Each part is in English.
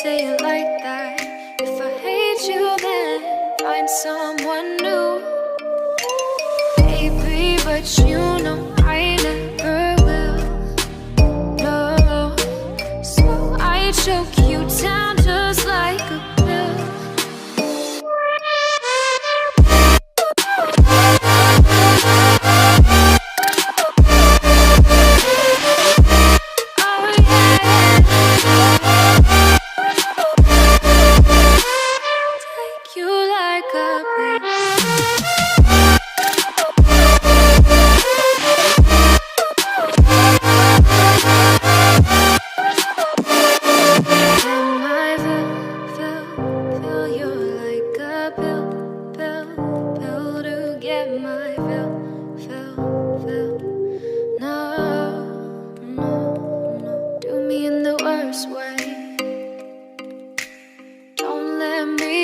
say it like that. If I hate you, then find someone new. Baby, but you know I never will. No, so I choke you down just like a pill.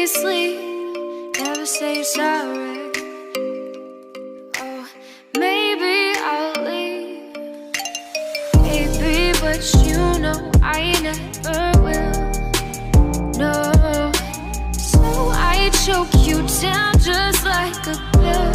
Sleep, never say sorry. Oh, maybe I'll leave, baby, but you know I never will. No, so I choke you down just like a pill.